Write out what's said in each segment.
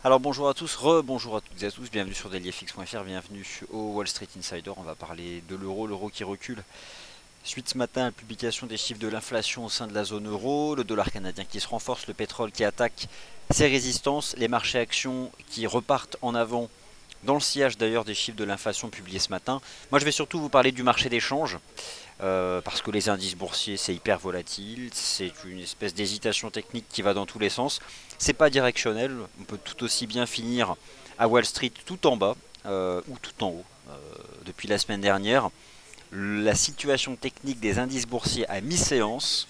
Alors bonjour à tous, rebonjour à toutes et à tous, bienvenue sur dailyfx.fr, bienvenue au Wall Street Insider. On va parler de l'euro qui recule. Suite ce matin à la publication des chiffres de l'inflation au sein de la zone euro, le dollar canadien qui se renforce, le pétrole qui attaque ses résistances, les marchés actions qui repartent en avant dans le sillage d'ailleurs des chiffres de l'inflation publiés ce matin. Moi je vais surtout vous parler du marché des changes. Parce que les indices boursiers c'est hyper volatile, c'est une espèce d'hésitation technique qui va dans tous les sens. C'est pas directionnel, on peut tout aussi bien finir à Wall Street tout en bas ou tout en haut. Depuis la semaine dernière, la situation technique des indices boursiers à mi-séance,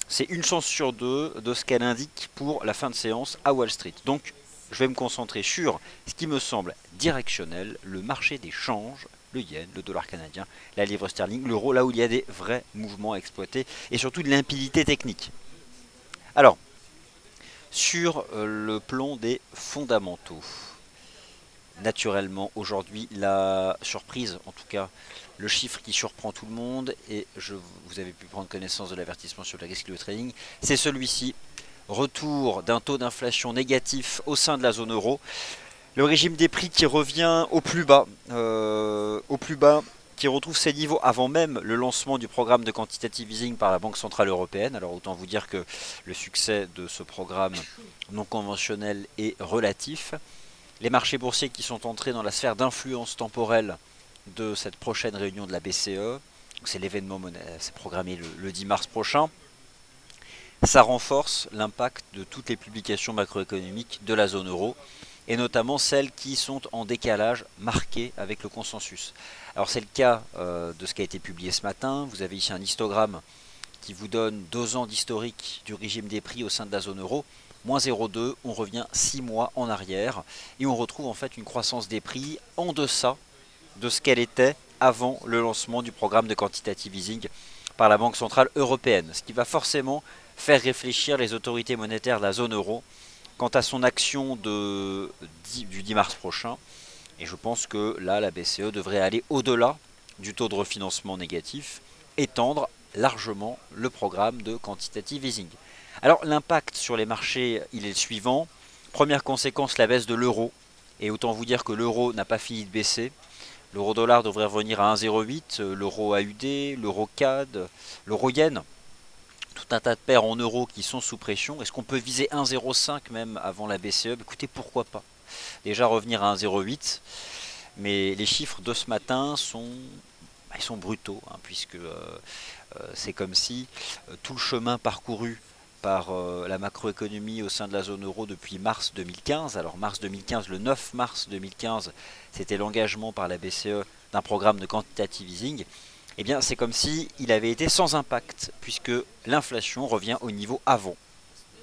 c'est une chance sur deux de ce qu'elle indique pour la fin de séance à Wall Street. Donc je vais me concentrer sur ce qui me semble directionnel, le marché des changes, le yen, le dollar canadien, la livre sterling, l'euro, là où il y a des vrais mouvements à exploiter et surtout de limpidité technique. Alors, sur le plan des fondamentaux, naturellement aujourd'hui la surprise, en tout cas le chiffre qui surprend tout le monde, et vous avez pu prendre connaissance de l'avertissement sur le risque et le trading, c'est celui-ci. Retour d'un taux d'inflation négatif au sein de la zone euro. Le régime des prix qui revient au plus bas, qui retrouve ses niveaux avant même le lancement du programme de quantitative easing par la Banque Centrale Européenne. Alors autant vous dire que le succès de ce programme non conventionnel est relatif. Les marchés boursiers qui sont entrés dans la sphère d'influence temporelle de cette prochaine réunion de la BCE, c'est l'événement c'est programmé le 10 mars prochain, ça renforce l'impact de toutes les publications macroéconomiques de la zone euro, et notamment celles qui sont en décalage marqué avec le consensus. Alors c'est le cas de ce qui a été publié ce matin. Vous avez ici un histogramme qui vous donne 2 ans d'historique du régime des prix au sein de la zone euro. Moins 0,2, on revient 6 mois en arrière et on retrouve en fait une croissance des prix en deçà de ce qu'elle était avant le lancement du programme de quantitative easing par la Banque Centrale Européenne. Ce qui va forcément faire réfléchir les autorités monétaires de la zone euro quant à son action du 10 mars prochain. Et je pense que là, la BCE devrait aller au-delà du taux de refinancement négatif, étendre largement le programme de quantitative easing. Alors l'impact sur les marchés, il est le suivant. Première conséquence, la baisse de l'euro. Et autant vous dire que l'euro n'a pas fini de baisser. L'euro dollar devrait revenir à 1,08, l'euro AUD, l'euro CAD, l'euro yen. Tout un tas de paires en euros qui sont sous pression. Est-ce qu'on peut viser 1,05 même avant la BCE? Écoutez, pourquoi pas? Déjà revenir à 1,08, mais les chiffres de ce matin ils sont brutaux, hein, puisque c'est comme si tout le chemin parcouru par la macroéconomie au sein de la zone euro depuis mars 2015. Alors mars 2015, le 9 mars 2015, c'était l'engagement par la BCE d'un programme de quantitative easing. Eh bien, c'est comme si il avait été sans impact, puisque l'inflation revient au niveau avant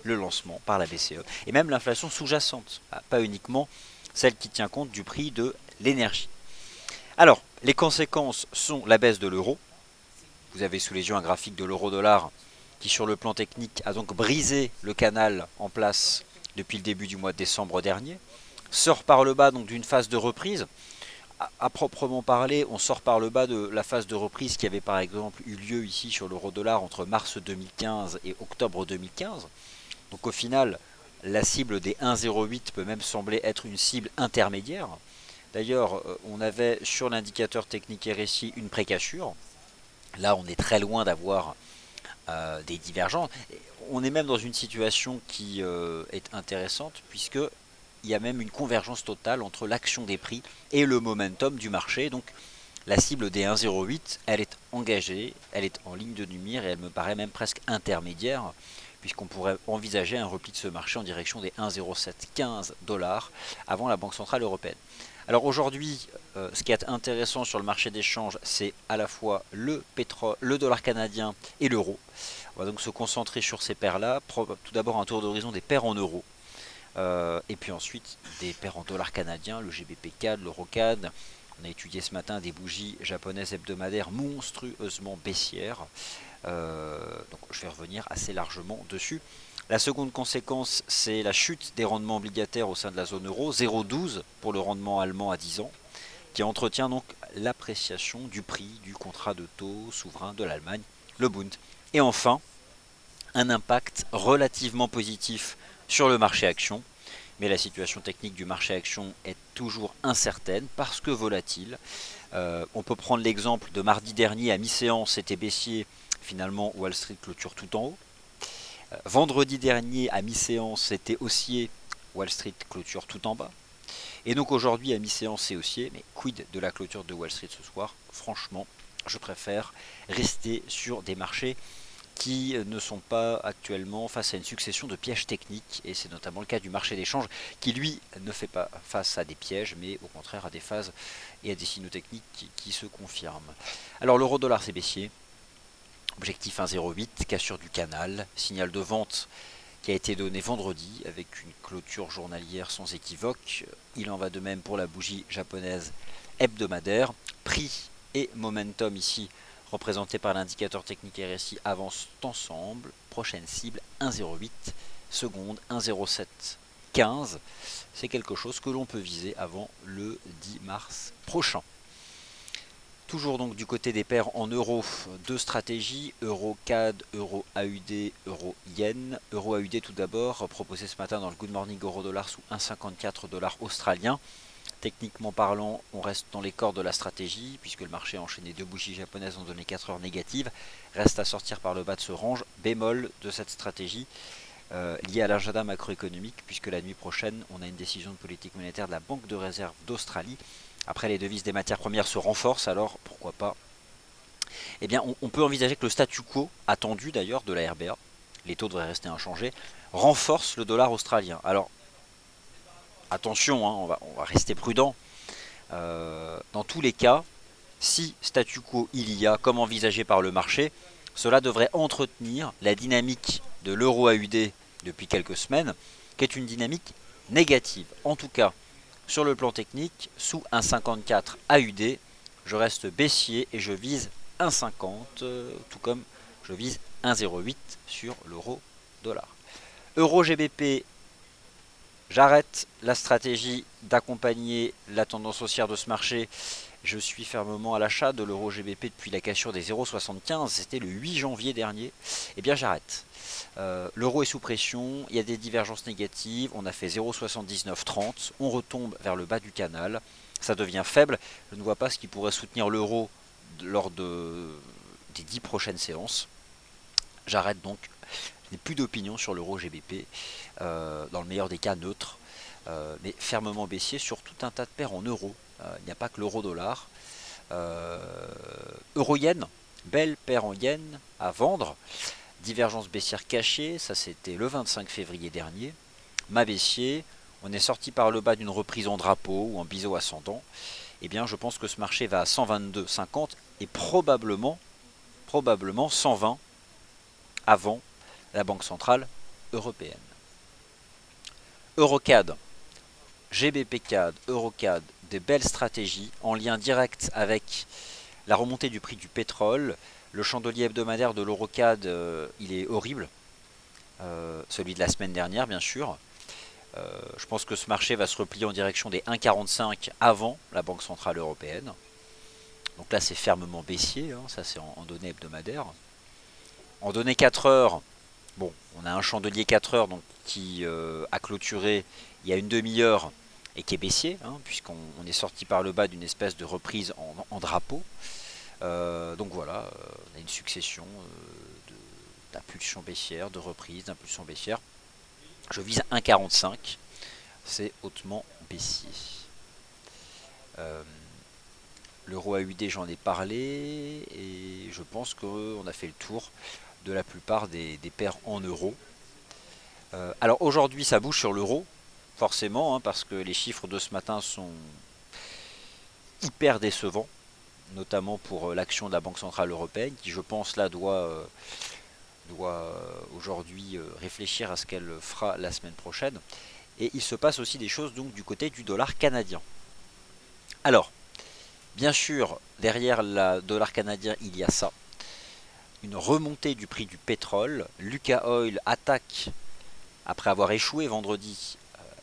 le lancement par la BCE. Et même l'inflation sous-jacente, pas uniquement celle qui tient compte du prix de l'énergie. Alors, les conséquences sont la baisse de l'euro. Vous avez sous les yeux un graphique de l'euro-dollar qui, sur le plan technique, a donc brisé le canal en place depuis le début du mois de décembre dernier. Sort par le bas donc d'une phase de reprise. À proprement parler, on sort par le bas de la phase de reprise qui avait par exemple eu lieu ici sur l'euro-dollar entre mars 2015 et octobre 2015. Donc au final, la cible des 1,08 peut même sembler être une cible intermédiaire. D'ailleurs, on avait sur l'indicateur technique RSI une précassure. Là, on est très loin d'avoir des divergences. On est même dans une situation qui est intéressante, puisque il y a même une convergence totale entre l'action des prix et le momentum du marché. Donc la cible des 1,08, elle est engagée, elle est en ligne de mire et elle me paraît même presque intermédiaire, puisqu'on pourrait envisager un repli de ce marché en direction des 1,0715 dollars avant la Banque Centrale Européenne. Alors aujourd'hui, ce qui est intéressant sur le marché d'échange, c'est à la fois le pétrole, le dollar canadien et l'euro. On va donc se concentrer sur ces paires-là. Tout d'abord un tour d'horizon des paires en euros. Et puis ensuite des paires en dollars canadiens, le GBP CAD, l'euro CAD. On a étudié ce matin des bougies japonaises hebdomadaires monstrueusement baissières. Donc je vais revenir assez largement dessus. La seconde conséquence, c'est la chute des rendements obligataires au sein de la zone euro, 0,12 pour le rendement allemand à 10 ans, qui entretient donc l'appréciation du prix du contrat de taux souverain de l'Allemagne, le Bund. Et enfin, un impact relativement positif sur le marché action, mais la situation technique du marché action est toujours incertaine parce que volatile. On peut prendre l'exemple de mardi dernier à mi-séance, c'était baissier, finalement Wall Street clôture tout en haut. Vendredi dernier à mi-séance, c'était haussier, Wall Street clôture tout en bas. Et donc aujourd'hui à mi-séance c'est haussier, mais quid de la clôture de Wall Street ce soir? Franchement, je préfère rester sur des marchés qui ne sont pas actuellement face à une succession de pièges techniques, et c'est notamment le cas du marché des changes qui lui ne fait pas face à des pièges mais au contraire à des phases et à des signaux techniques qui se confirment. Alors l'euro dollar c'est baissier, objectif 1,08, cassure du canal, signal de vente qui a été donné vendredi avec une clôture journalière sans équivoque. Il en va de même pour la bougie japonaise hebdomadaire. Prix et momentum ici représenté par l'indicateur technique RSI avancent ensemble. Prochaine cible 1,08, seconde 1,0715. C'est quelque chose que l'on peut viser avant le 10 mars prochain. Toujours donc du côté des paires en euros, deux stratégies, euro CAD, euro AUD, euro yen. Euro AUD tout d'abord, proposé ce matin dans le Good Morning Euro Dollar sous 1,54 $ australien. Techniquement parlant, on reste dans les corps de la stratégie, puisque le marché a enchaîné deux bougies japonaises en donné 4 heures négatives. Reste à sortir par le bas de ce range, bémol de cette stratégie, liée à l'agenda macroéconomique, puisque la nuit prochaine, on a une décision de politique monétaire de la Banque de réserve d'Australie. Après, les devises des matières premières se renforcent, alors pourquoi pas? Eh bien, on peut envisager que le statu quo, attendu d'ailleurs de la RBA, les taux devraient rester inchangés, renforce le dollar australien. Alors, attention, hein, on va rester prudent. Dans tous les cas, si statu quo il y a, comme envisagé par le marché, cela devrait entretenir la dynamique de l'euro AUD depuis quelques semaines, qui est une dynamique négative. En tout cas, sur le plan technique, sous 1,54 AUD, je reste baissier et je vise 1,50, tout comme je vise 1,08 sur l'euro dollar. Euro GBP, j'arrête la stratégie d'accompagner la tendance haussière de ce marché. Je suis fermement à l'achat de l'euro GBP depuis la cassure des 0,75, c'était le 8 janvier dernier. Eh bien j'arrête. L'euro est sous pression, il y a des divergences négatives, on a fait 0,7930, on retombe vers le bas du canal, ça devient faible, je ne vois pas ce qui pourrait soutenir l'euro lors des 10 prochaines séances. J'arrête donc, je n'ai plus d'opinion sur l'euro GBP, dans le meilleur des cas neutre, mais fermement baissier sur tout un tas de paires en euros, il n'y a pas que l'euro dollar. Euro-yen, belle paire en yen à vendre. Divergence baissière cachée, ça c'était le 25 février dernier. Ma baissier, on est sorti par le bas d'une reprise en drapeau ou en biseau ascendant. Eh bien je pense que ce marché va à 122,50 et probablement 120 avant la Banque Centrale Européenne. Eurocad, GBP-CAD, Eurocad, des belles stratégies en lien direct avec la remontée du prix du pétrole. Le chandelier hebdomadaire de l'Eurocad, il est horrible. Celui de la semaine dernière, bien sûr. Je pense que ce marché va se replier en direction des 1,45 avant la Banque Centrale Européenne. Donc là, c'est fermement baissier, hein, ça c'est en données hebdomadaires. En données 4 heures, bon, on a un chandelier 4 heures donc, qui a clôturé il y a une demi-heure et qui est baissier, hein, puisqu'on est sorti par le bas d'une espèce de reprise en drapeau. Donc voilà, on a une succession d'impulsions baissières, de reprises, d'impulsions baissières. Je vise 1,45, c'est hautement baissier. L'euro AUD, j'en ai parlé, et je pense qu'on a fait le tour de la plupart des paires en euros. Alors aujourd'hui, ça bouge sur l'euro, forcément, hein, parce que les chiffres de ce matin sont hyper décevants, notamment pour l'action de la Banque Centrale Européenne, qui je pense là doit aujourd'hui réfléchir à ce qu'elle fera la semaine prochaine. Et il se passe aussi des choses donc du côté du dollar canadien. Alors, bien sûr, derrière le dollar canadien, il y a ça. Une remontée du prix du pétrole. Lucas Oil attaque, après avoir échoué vendredi,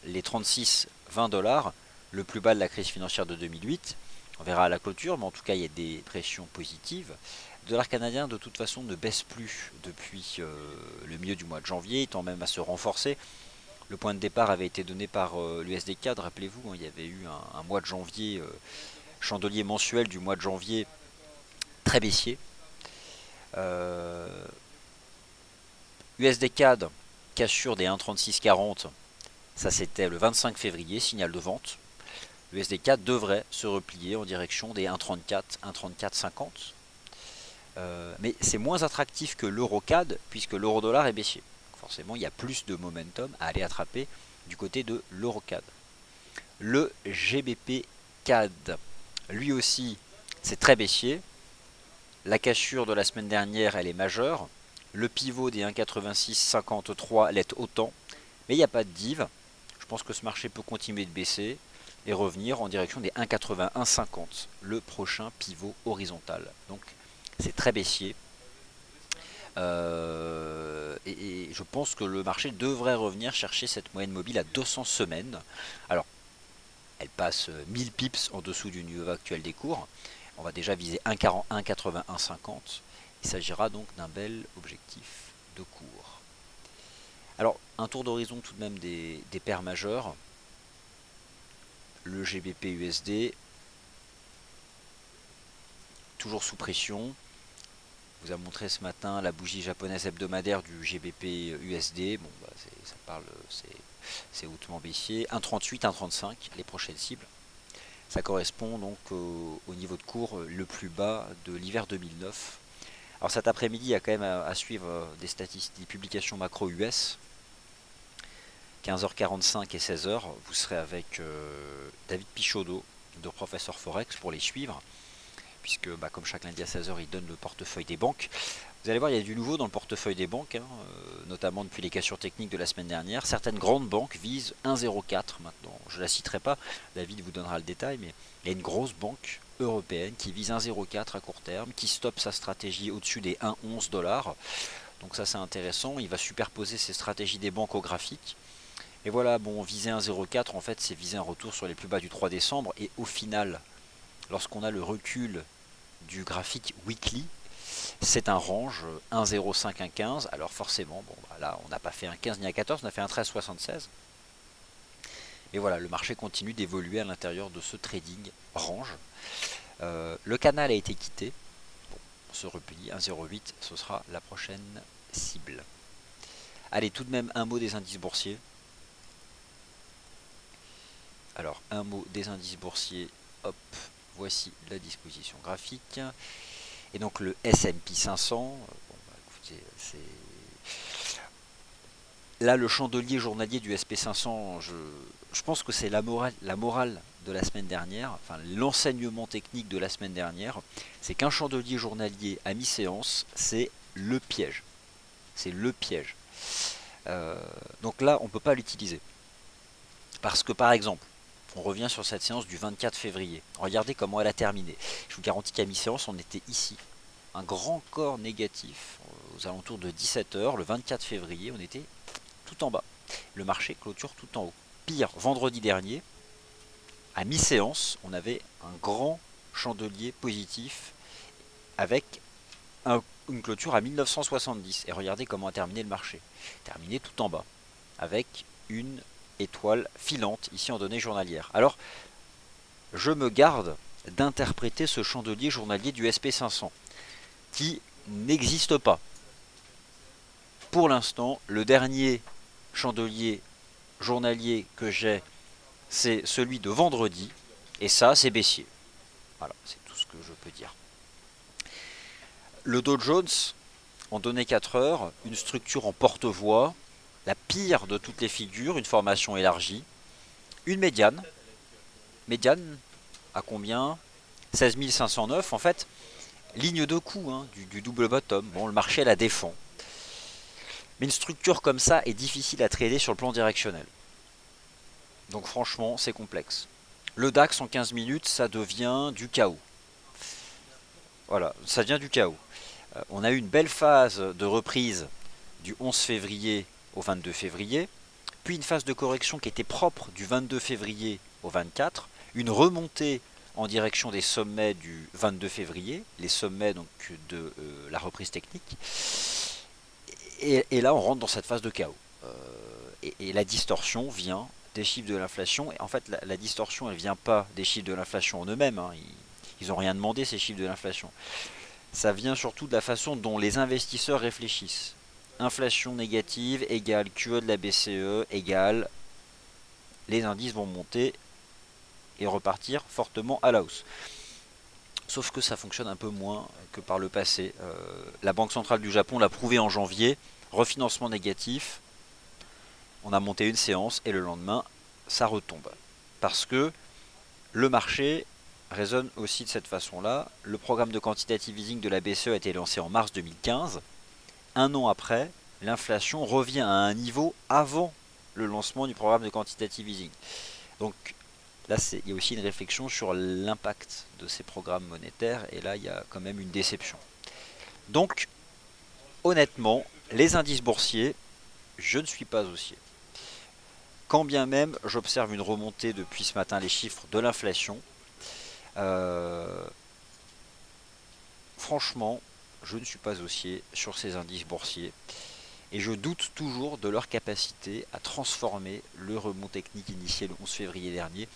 les 36,20 $, le plus bas de la crise financière de 2008. On verra à la clôture, mais en tout cas, il y a des pressions positives. Le dollar canadien, de toute façon, ne baisse plus depuis le milieu du mois de janvier, il tend même à se renforcer. Le point de départ avait été donné par l'USD CAD, rappelez-vous, hein, il y avait eu un mois de janvier, chandelier mensuel du mois de janvier très baissier. USD CAD, cassure des 1,3640, ça c'était le 25 février, signal de vente. L'USD CAD devrait se replier en direction des 1,34, 1,3450. Mais c'est moins attractif que l'euro CAD puisque l'euro dollar est baissier. Forcément, il y a plus de momentum à aller attraper du côté de l'euro CAD. Le GBP CAD, lui aussi, c'est très baissier. La cassure de la semaine dernière, elle est majeure. Le pivot des 1,8653 l'est autant. Mais il n'y a pas de div. Je pense que ce marché peut continuer de baisser et revenir en direction des 1,8150, le prochain pivot horizontal. Donc c'est très baissier. Et je pense que le marché devrait revenir chercher cette moyenne mobile à 200 semaines. Alors, elle passe 1000 pips en dessous du niveau actuel des cours. On va déjà viser 1,8150. Il s'agira donc d'un bel objectif de cours. Alors, un tour d'horizon tout de même des paires majeures. Le GBP USD, toujours sous pression. On vous a montré ce matin la bougie japonaise hebdomadaire du GBP USD. Bon, bah, ça parle, c'est hautement baissier. 1,38, 1,35, les prochaines cibles. Ça correspond donc au niveau de cours le plus bas de l'hiver 2009. Alors cet après-midi, il y a quand même à suivre des statistiques, des publications macro US. 15h45 et 16h, vous serez avec David Pichaudot de Professeur Forex pour les suivre. Puisque comme chaque lundi à 16h, il donne le portefeuille des banques. Vous allez voir, il y a du nouveau dans le portefeuille des banques, hein, notamment depuis les cassures techniques de la semaine dernière. Certaines grandes banques visent 1,04 maintenant. Je ne la citerai pas, David vous donnera le détail, mais il y a une grosse banque européenne qui vise 1,04 à court terme, qui stoppe sa stratégie au-dessus des 1,11 $. Donc ça c'est intéressant, il va superposer ses stratégies des banques au graphique. Et voilà, bon, viser 1,04 en fait c'est viser un retour sur les plus bas du 3 décembre, et au final, lorsqu'on a le recul du graphique weekly, c'est un range 1,05, 1,15. Alors forcément, bon, bah là, on n'a pas fait un 15 ni un 14, on a fait un 13,76. Et voilà, le marché continue d'évoluer à l'intérieur de ce trading range. Le canal a été quitté. Bon, on se replie, 1,08, ce sera la prochaine cible. Allez, tout de même, un mot des indices boursiers. Alors, un mot des indices boursiers, hop, voici la disposition graphique. Et donc le S&P 500, bon, bah, écoutez, c'est... Là, le chandelier journalier du SP500, je pense que c'est la morale de la semaine dernière, enfin l'enseignement technique de la semaine dernière, c'est qu'un chandelier journalier à mi-séance, c'est le piège. C'est le piège. Donc là, on ne peut pas l'utiliser. Parce que par exemple, on revient sur cette séance du 24 février. Regardez comment elle a terminé. Je vous garantis qu'à mi-séance, on était ici. Un grand corps négatif aux alentours de 17h, le 24 février, on était tout en bas. Le marché clôture tout en haut. Pire, vendredi dernier, à mi-séance, on avait un grand chandelier positif avec une clôture à 1970. Et regardez comment a terminé le marché. Terminé tout en bas, avec une étoile filante ici en données journalières. Alors, je me garde d'interpréter ce chandelier journalier du SP500 qui n'existe pas. Pour l'instant, le dernier chandelier journalier que j'ai, c'est celui de vendredi, et ça, c'est baissier. Voilà, c'est tout ce que je peux dire. Le Dow Jones, en données 4 heures, une structure en porte-voix, la pire de toutes les figures, une formation élargie, une médiane. Médiane, à combien? 16 509, en fait, ligne de coup hein, du double bottom. Bon, le marché la défend. Mais une structure comme ça est difficile à trader sur le plan directionnel. Donc franchement, c'est complexe. Le DAX en 15 minutes, ça devient du chaos. Voilà, ça devient du chaos. On a eu une belle phase de reprise du 11 février au 22 février, puis une phase de correction qui était propre du 22 février au 24, une remontée en direction des sommets du 22 février, les sommets donc de la reprise technique. Et là, on rentre dans cette phase de chaos. et la distorsion vient des chiffres de l'inflation. Et en fait, la distorsion, elle vient pas des chiffres de l'inflation en eux-mêmes, hein. Ils n'ont rien demandé, ces chiffres de l'inflation. Ça vient surtout de la façon dont les investisseurs réfléchissent. Inflation négative égale QE de la BCE égale les indices vont monter et repartir fortement à la hausse. Sauf que ça fonctionne un peu moins que par le passé. La Banque centrale du Japon l'a prouvé en janvier, refinancement négatif, on a monté une séance et le lendemain, ça retombe. Parce que le marché raisonne aussi de cette façon-là. Le programme de quantitative easing de la BCE a été lancé en mars 2015. Un an après, l'inflation revient à un niveau avant le lancement du programme de quantitative easing. Donc là, il y a aussi une réflexion sur l'impact de ces programmes monétaires, et là, il y a quand même une déception. Donc, honnêtement, les indices boursiers, je ne suis pas haussier. Quand bien même, j'observe une remontée depuis ce matin, les chiffres de l'inflation. Franchement, je ne suis pas haussier sur ces indices boursiers. Et je doute toujours de leur capacité à transformer le rebond technique initié le 11 février dernier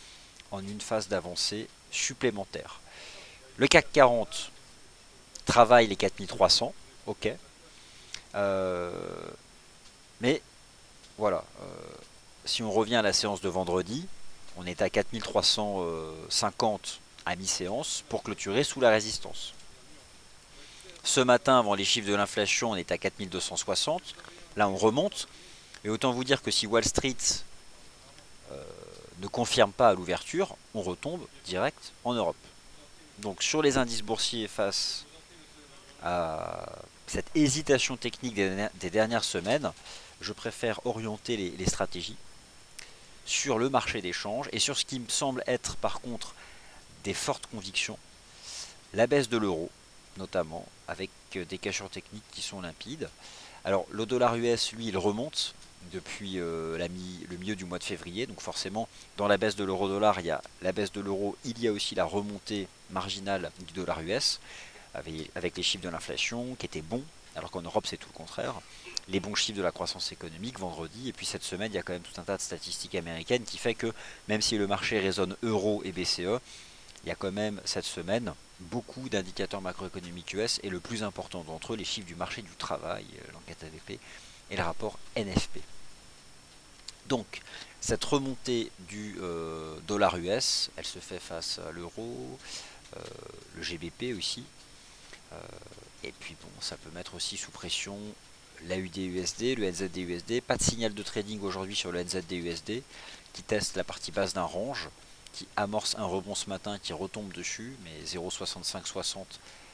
en une phase d'avancée supplémentaire. Le CAC 40 travaille les 4300, ok. Mais voilà, si on revient à la séance de vendredi, on est à 4350 à mi-séance pour clôturer sous la résistance. Ce matin, avant les chiffres de l'inflation, on est à 4260. Là, on remonte. Et autant vous dire que si Wall Street ne confirme pas à l'ouverture, on retombe direct en Europe. Donc sur les indices boursiers face à cette hésitation technique des dernières semaines, je préfère orienter les stratégies sur le marché d'échange et sur ce qui me semble être par contre des fortes convictions, la baisse de l'euro notamment, avec des cassures techniques qui sont limpides. Alors le dollar US, lui, il remonte depuis le milieu du mois de février, donc forcément dans la baisse de l'euro-dollar, il y a la baisse de l'euro, il y a aussi la remontée marginale du dollar US, avec les chiffres de l'inflation qui étaient bons, alors qu'en Europe c'est tout le contraire. Les bons chiffres de la croissance économique vendredi, et puis cette semaine il y a quand même tout un tas de statistiques américaines qui fait que même si le marché résonne euro et BCE, il y a quand même cette semaine beaucoup d'indicateurs macroéconomiques US et le plus important d'entre eux, les chiffres du marché du travail, l'enquête ADP et le rapport NFP. Donc cette remontée du dollar US, elle se fait face à l'euro, le GBP aussi, et puis bon, ça peut mettre aussi sous pression l'AUD-USD, le NZD-USD. Pas de signal de trading aujourd'hui sur le NZD-USD qui teste la partie basse d'un range, qui amorce un rebond ce matin, qui retombe dessus, mais 0,6560,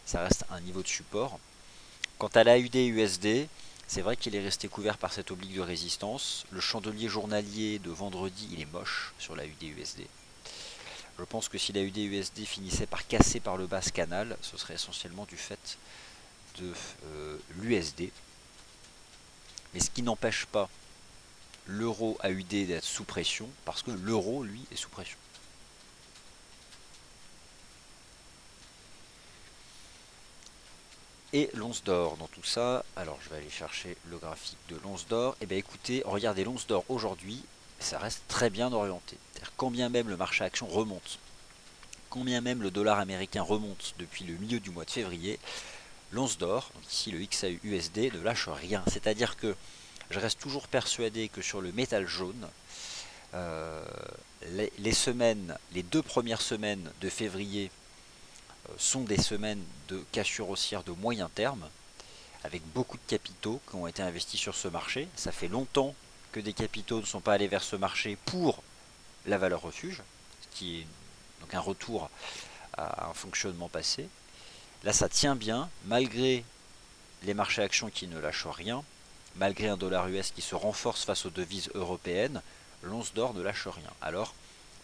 ça reste un niveau de support. Quant à l'AUD-USD, c'est vrai qu'il est resté couvert par cette oblique de résistance. Le chandelier journalier de vendredi, il est moche sur l'AUD-USD. Je pense que si l'AUD-USD finissait par casser par le bas ce canal, ce serait essentiellement du fait de l'USD. Mais ce qui n'empêche pas l'euro AUD d'être sous pression, parce que l'euro, lui, est sous pression. Et l'once d'or dans tout ça, alors je vais aller chercher le graphique de l'once d'or. Et bien écoutez, regardez l'once d'or aujourd'hui, ça reste très bien orienté. C'est-à-dire quand bien même le marché action remonte, quand bien même le dollar américain remonte depuis le milieu du mois de février, l'once d'or, donc ici le XAU-USD, ne lâche rien. C'est-à-dire que je reste toujours persuadé que sur le métal jaune, les 2 premières semaines de février sont des semaines de cassure haussière de moyen terme, avec beaucoup de capitaux qui ont été investis sur ce marché. Ça fait longtemps que des capitaux ne sont pas allés vers ce marché pour la valeur refuge, ce qui est donc un retour à un fonctionnement passé. Là, ça tient bien, malgré les marchés actions qui ne lâchent rien, malgré un dollar US qui se renforce face aux devises européennes, l'once d'or ne lâche rien. Alors,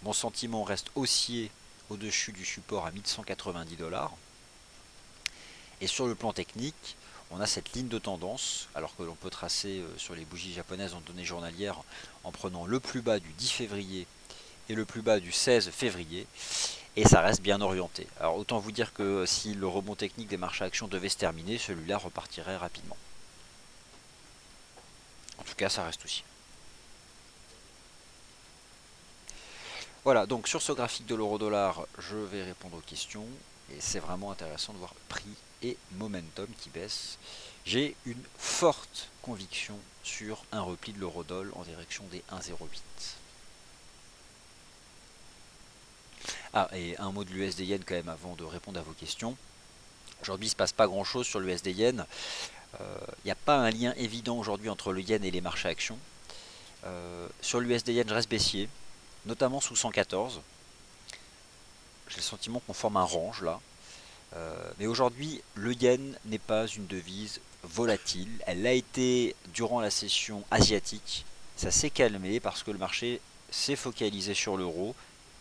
mon sentiment reste haussier au-dessus du support à 1190 $. Et sur le plan technique, on a cette ligne de tendance, alors que l'on peut tracer sur les bougies japonaises en données journalières en prenant le plus bas du 10 février et le plus bas du 16 février, et ça reste bien orienté. Alors autant vous dire que si le rebond technique des marchés actions devait se terminer, celui-là repartirait rapidement. En tout cas, ça reste aussi. Voilà, donc sur ce graphique de l'euro-dollar, je vais répondre aux questions. Et c'est vraiment intéressant de voir prix et momentum qui baissent. J'ai une forte conviction sur un repli de l'euro-dollar en direction des 1,08. Ah, et un mot de l'USD-Yen quand même avant de répondre à vos questions. Aujourd'hui, il ne se passe pas grand-chose sur l'USD-Yen. Il n'y a pas un lien évident aujourd'hui entre le yen et les marchés actions. Sur l'USD-Yen, je reste baissier, notamment sous 114. J'ai le sentiment qu'on forme un range là. Mais aujourd'hui, le yen n'est pas une devise volatile. Elle l'a été durant la session asiatique. Ça s'est calmé parce que le marché s'est focalisé sur l'euro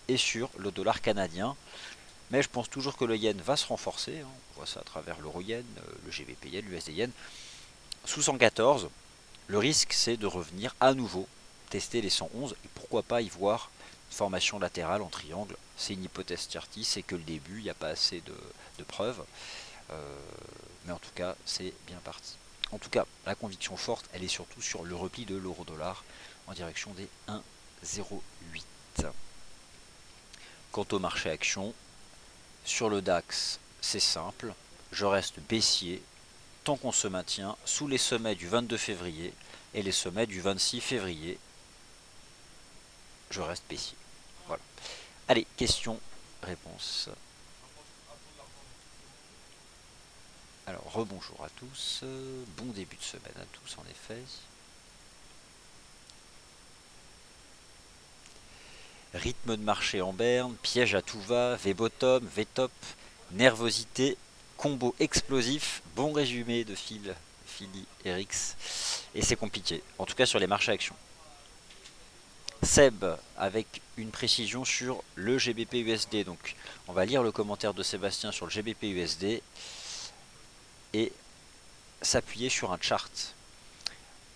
et sur le dollar canadien. Mais je pense toujours que le yen va se renforcer. On voit ça à travers l'euro yen, le GBP yen, l'USD yen. Sous 114, le risque c'est de revenir à nouveau tester les 111 et pourquoi pas y voir une formation latérale en triangle. C'est une hypothèse Tiarty, c'est que le début, il n'y a pas assez de preuves. Mais en tout cas, c'est bien parti. En tout cas, la conviction forte, elle est surtout sur le repli de l'euro-dollar en direction des 1,08. Quant au marché action, sur le DAX, c'est simple, je reste baissier tant qu'on se maintient sous les sommets du 22 février et les sommets du 26 février. Je reste baissier. Voilà. Allez, questions, réponses. Alors, rebonjour à tous. Bon début de semaine à tous, en effet. Rythme de marché en berne, piège à tout va, V-bottom, V-top, nervosité, combo explosif, bon résumé de Philly Erix. Et c'est compliqué, en tout cas sur les marchés actions. Seb, avec une précision sur le GBP USD. Donc, on va lire le commentaire de Sébastien sur le GBP USD et s'appuyer sur un chart.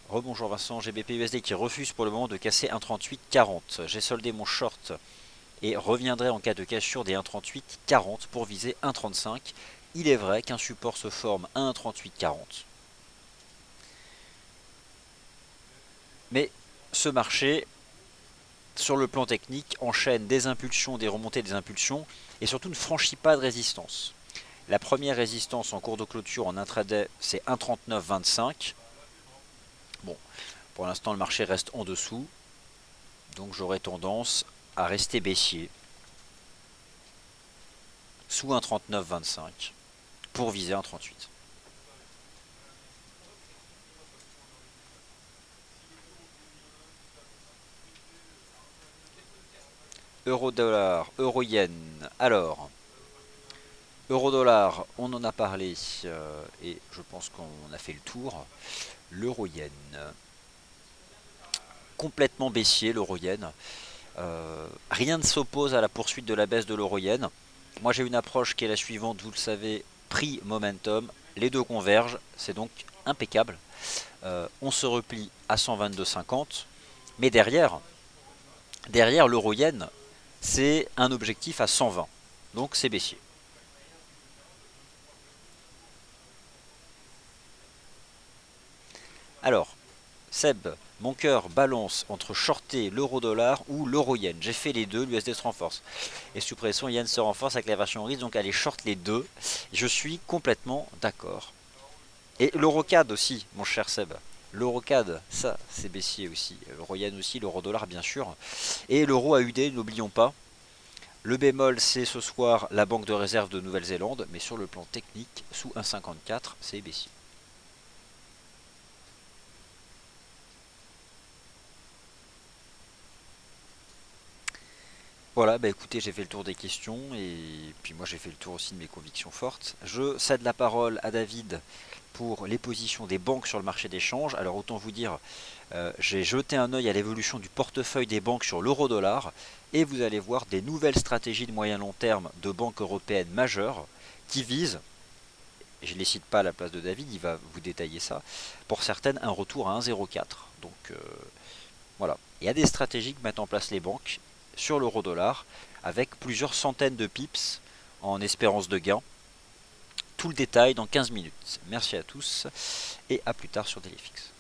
Rebonjour Vincent, GBP USD qui refuse pour le moment de casser 1,3840. J'ai soldé mon short et reviendrai en cas de cassure des 1,3840 pour viser 1,35. Il est vrai qu'un support se forme à 1,3840. Mais ce marché, sur le plan technique, enchaîne des impulsions, des remontées, des impulsions et surtout ne franchit pas de résistance. La première résistance en cours de clôture en intraday, c'est 1,3925. Bon, pour l'instant, le marché reste en dessous. Donc j'aurais tendance à rester baissier sous 1,3925 pour viser 1,38. Euro-dollar, euro-yen. Alors, euro-dollar, on en a parlé et je pense qu'on a fait le tour. L'euro-yen. Complètement baissier, l'euro-yen. Rien ne s'oppose à la poursuite de la baisse de l'euro-yen. Moi j'ai une approche qui est la suivante, vous le savez, prix, momentum, les deux convergent, c'est donc impeccable. On se replie à 122,50, mais derrière l'euro-yen, c'est un objectif à 120, donc c'est baissier. Alors, Seb, mon cœur balance entre shorter l'euro-dollar ou l'euro-yen. J'ai fait les deux, l'USD se renforce. Et sous pression, yen se renforce avec la version risque, donc allez short les deux. Je suis complètement d'accord. Et l'euro-CAD aussi, mon cher Seb. L'euro-CAD, ça, c'est baissier aussi. L'euro-yen aussi, l'euro-dollar, bien sûr. Et l'euro AUD, n'oublions pas. Le bémol, c'est ce soir la Banque de réserve de Nouvelle-Zélande, mais sur le plan technique, sous 1,54, c'est baissier. Voilà, bah écoutez, j'ai fait le tour des questions et puis moi j'ai fait le tour aussi de mes convictions fortes. Je cède la parole à David pour les positions des banques sur le marché des changes. Alors autant vous dire, j'ai jeté un œil à l'évolution du portefeuille des banques sur l'euro-dollar et vous allez voir des nouvelles stratégies de moyen long terme de banques européennes majeures qui visent, je ne les cite pas à la place de David, il va vous détailler ça, pour certaines un retour à 1,04. Donc voilà, il y a des stratégies que mettent en place les banques sur l'euro-dollar avec plusieurs centaines de pips en espérance de gain. Tout le détail dans 15 minutes. Merci à tous et à plus tard sur Daily Fix.